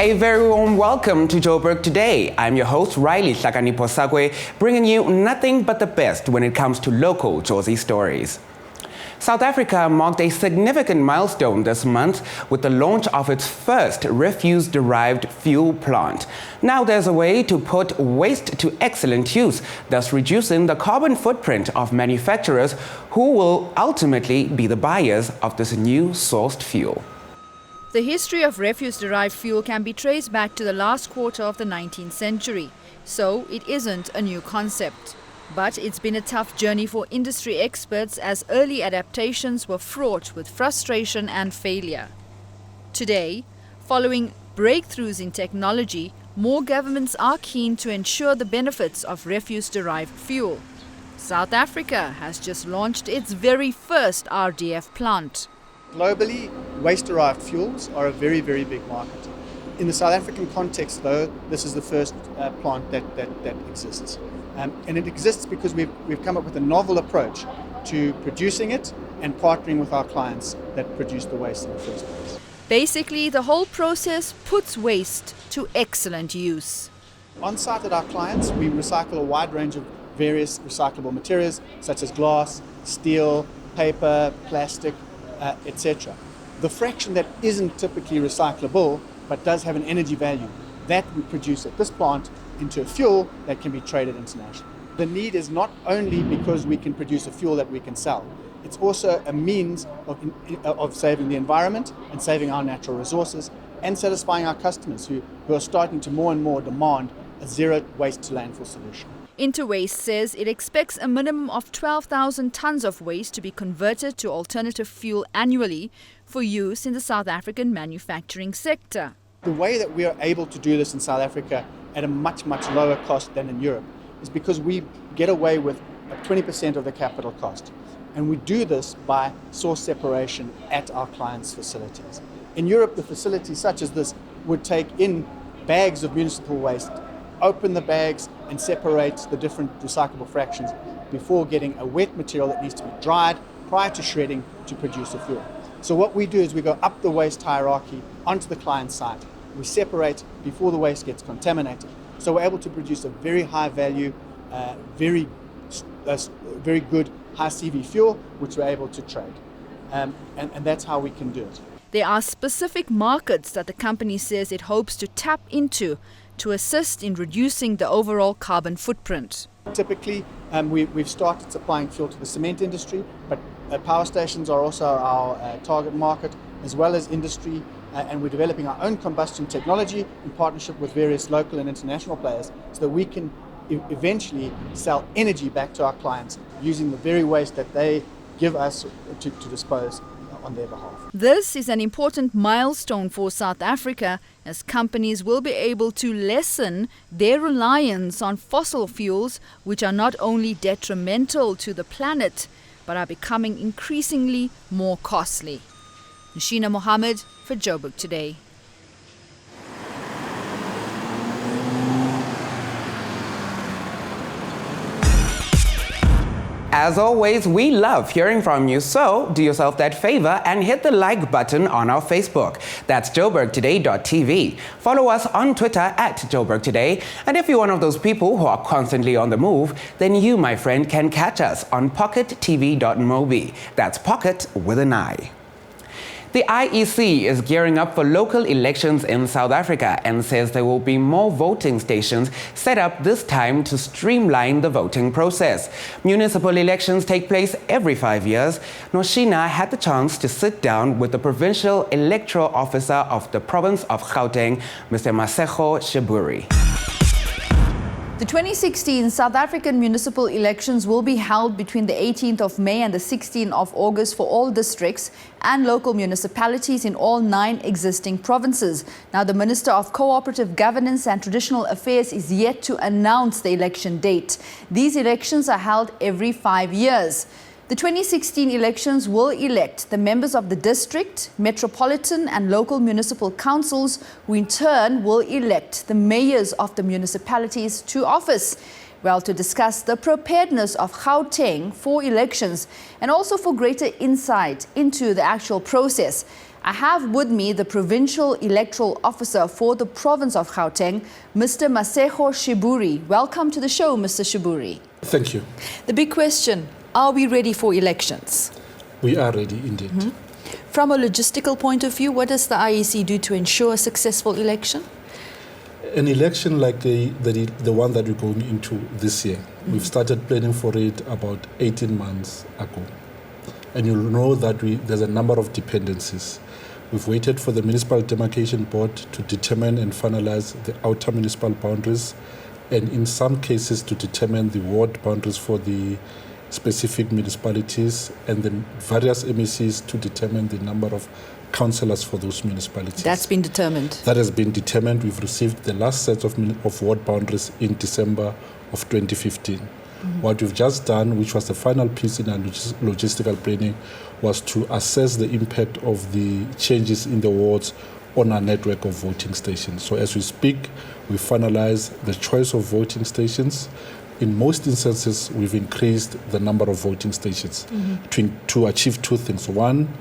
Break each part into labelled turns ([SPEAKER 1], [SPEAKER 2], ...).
[SPEAKER 1] A very warm welcome to Joburg Today. I'm your host, Riley Sakaniposagwe, bringing you nothing but the best when it comes to local Jozi stories. South Africa marked a significant milestone this month with the launch of its first refuse-derived fuel plant. Now there's a way to put waste to excellent use, thus reducing the carbon footprint of manufacturers who will ultimately be the buyers of this new sourced fuel.
[SPEAKER 2] The history of refuse-derived fuel can be traced back to the last quarter of the 19th century, so it isn't a new concept. But it's been a tough journey for industry experts as early adaptations were fraught with frustration and failure. Today, following breakthroughs in technology, more governments are keen to ensure the benefits of refuse-derived fuel. South Africa has just launched its very first RDF plant.
[SPEAKER 3] Globally, waste-derived fuels are a very, very big market. In the South African context, though, this is the first plant that exists. And it exists because we've come up with a novel approach to producing it and partnering with our clients that produce the waste in the first place.
[SPEAKER 2] Basically, the whole process puts waste to excellent use.
[SPEAKER 3] On site at our clients, we recycle a wide range of various recyclable materials such as glass, steel, paper, plastic, etc. The fraction that isn't typically recyclable but does have an energy value, that we produce at this plant into a fuel that can be traded internationally. The need is not only because we can produce a fuel that we can sell, it's also a means of saving the environment and saving our natural resources and satisfying our customers who are starting to more and more demand a zero waste to landfill solution.
[SPEAKER 2] Interwaste says it expects a minimum of 12,000 tons of waste to be converted to alternative fuel annually for use in the South African manufacturing sector.
[SPEAKER 3] The way that we are able to do this in South Africa at a much, much lower cost than in Europe is because we get away with 20% of the capital cost. And we do this by source separation at our clients' facilities. In Europe, the facilities such as this would take in bags of municipal waste, open the bags and separate the different recyclable fractions before getting a wet material that needs to be dried prior to shredding to produce a fuel. So what we do is we go up the waste hierarchy onto the client site. We separate before the waste gets contaminated. So we're able to produce a very high value, very good high CV fuel, which we're able to trade. And that's how we can do it.
[SPEAKER 2] There are specific markets that the company says it hopes to tap into to assist in reducing the overall carbon footprint.
[SPEAKER 3] Typically, we've started supplying fuel to the cement industry, but power stations are also our target market, as well as industry, and we're developing our own combustion technology in partnership with various local and international players so that we can eventually sell energy back to our clients using the very waste that they give us to dispose on their behalf.
[SPEAKER 2] This is an important milestone for South Africa as companies will be able to lessen their reliance on fossil fuels, which are not only detrimental to the planet but are becoming increasingly more costly. Nashina Mohammed for Joburg Today.
[SPEAKER 1] As always, we love hearing from you, so do yourself that favor and hit the like button on our Facebook. That's Joburgtoday.tv. Follow us on Twitter at Joburgtoday. And if you're one of those people who are constantly on the move, then you, my friend, can catch us on pockettv.mobi. That's pocket with an I. The IEC is gearing up for local elections in South Africa and says there will be more voting stations set up this time to streamline the voting process. Municipal elections take place every 5 years. Noshina had the chance to sit down with the provincial electoral officer of the province of Gauteng, Mr. Masejo Shiburi.
[SPEAKER 2] The 2016 South African municipal elections will be held between the 18th of May and the 16th of August for all districts and local municipalities in all 9 existing provinces. Now, the Minister of Cooperative Governance and Traditional Affairs is yet to announce the election date. These elections are held every 5 years. The 2016 elections will elect the members of the district, metropolitan and local municipal councils, who in turn will elect the mayors of the municipalities to office. Well, to discuss the preparedness of Gauteng for elections and also for greater insight into the actual process, I have with me the Provincial Electoral Officer for the province of Gauteng, Mr. Masego Shiburi. Welcome to the show, Mr. Shiburi.
[SPEAKER 4] Thank you.
[SPEAKER 2] The big question, are we ready for elections?
[SPEAKER 4] We are ready indeed.
[SPEAKER 2] From a logistical point of view, what does the IEC do to ensure a successful election?
[SPEAKER 4] An election like the one that we're going into this year, we've started planning for it about 18 months ago. And you'll know that there's a number of dependencies. We've waited for the Municipal Demarcation Board to determine and finalize the outer municipal boundaries, and in some cases to determine the ward boundaries for the specific municipalities, and the various MECs to determine the number of councillors for those municipalities.
[SPEAKER 2] That's been determined.
[SPEAKER 4] That has been determined. We've received the last set of ward boundaries in December of 2015. What we've just done, which was the final piece in our logistical planning, was to assess the impact of the changes in the wards on our network of voting stations. So as we speak, we finalize the choice of voting stations. In most instances, we've increased the number of voting stations to achieve two things. One,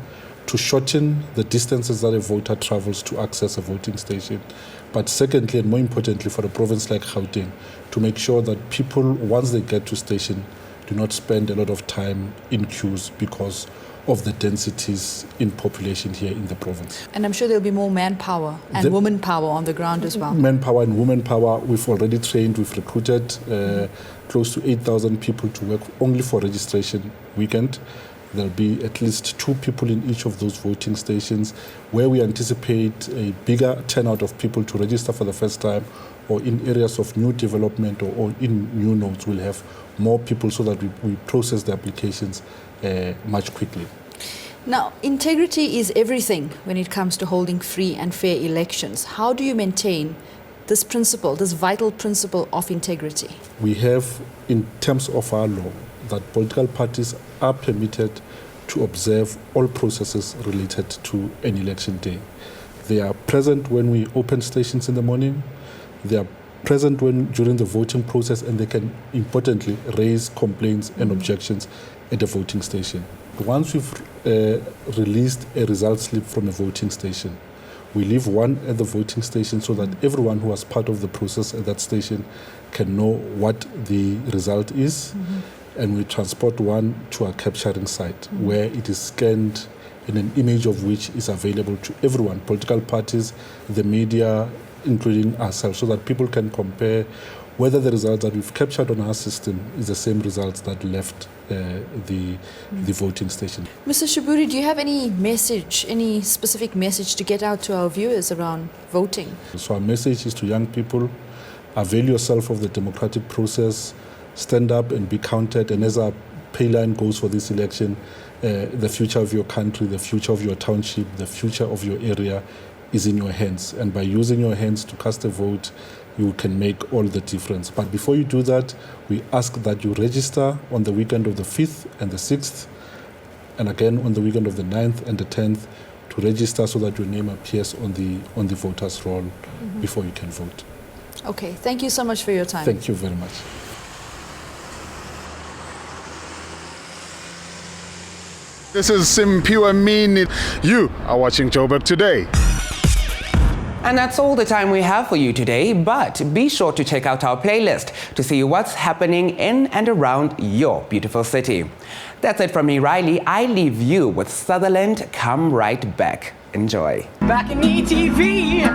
[SPEAKER 4] to shorten the distances that a voter travels to access a voting station. But secondly, and more importantly for a province like Gauteng, to make sure that people, once they get to station, do not spend a lot of time in queues because of the densities in population here in the province.
[SPEAKER 2] And I'm sure there'll be more manpower and woman power on the ground as well.
[SPEAKER 4] Manpower and woman power, we've already trained, we've recruited close to 8,000 people to work only for registration weekend. There'll be at least 2 people in each of those voting stations where we anticipate a bigger turnout of people to register for the first time, or in areas of new development or in new nodes. We'll have more people so that we process the applications much quickly.
[SPEAKER 2] Now, integrity is everything when it comes to holding free and fair elections. How do you maintain this principle, this vital principle of integrity?
[SPEAKER 4] We have, in terms of our law, that political parties are permitted to observe all processes related to an election day. They are present when we open stations in the morning. They are present during the voting process, and they can importantly raise complaints and objections at the voting station. Once we've released a result slip from a voting station, we leave one at the voting station so that everyone who was part of the process at that station can know what the result is. And we transport one to a capturing site where it is scanned and an image of which is available to everyone, political parties, the media, including ourselves, so that people can compare whether the results that we've captured on our system is the same results that left the voting station.
[SPEAKER 2] Mr. Shiburi, do you have any message, any specific message to get out to our viewers around voting?
[SPEAKER 4] So our message is to young people, avail yourself of the democratic process, stand up and be counted, and as our pay line goes for this election, the future of your country, the future of your township, the future of your area is in your hands. And by using your hands to cast a vote, you can make all the difference. But before you do that, we ask that you register on the weekend of the 5th and the 6th, and again on the weekend of the 9th and the 10th, to register so that your name appears on the voters' roll before you can vote.
[SPEAKER 2] Okay, thank you so much for your time.
[SPEAKER 4] Thank you very much.
[SPEAKER 5] This is Simpiwa Mini. You are watching Joburg Today.
[SPEAKER 1] And that's all the time we have for you today, but be sure to check out our playlist to see what's happening in and around your beautiful city. That's it from me, Riley. I leave you with Sutherland. Come right back. Enjoy.
[SPEAKER 6] Back in ETV.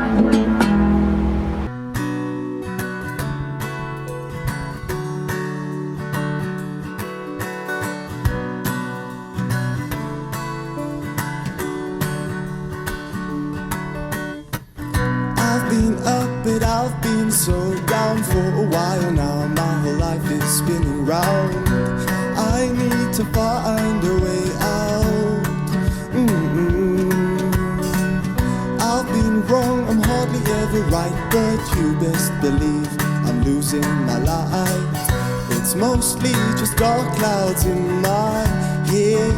[SPEAKER 7] But I've been so down for a while now. My whole life is spinning round. I need to find a way out. I've been wrong, I'm hardly ever right, but you best believe I'm losing my light. It's mostly just dark clouds in my head,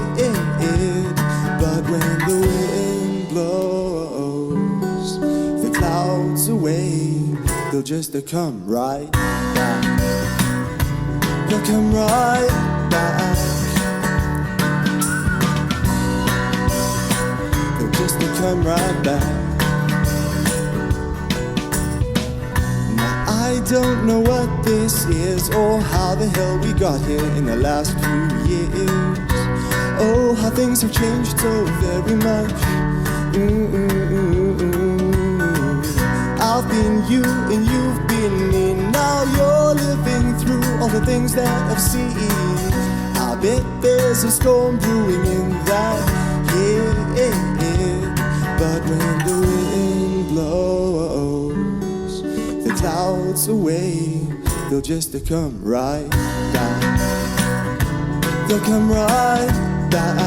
[SPEAKER 7] but when the wind blows the clouds away, they'll just come right back. they'll come right back. They'll just come right back. Now I don't know what this is or how the hell we got here in the last few years. Oh, how things have changed so very much. I've been you and you've been me. Now you're living through all the things that I've seen. I bet there's a storm brewing in that here. But when the wind blows the clouds away, they'll just come right back. They'll come right back.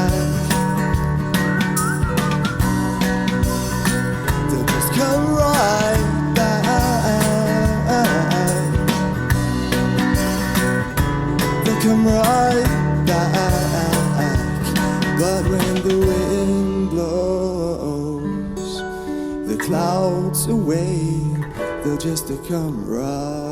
[SPEAKER 7] They'll just come right back. They'll come right back. But when the wind blows the clouds away, they'll just come right.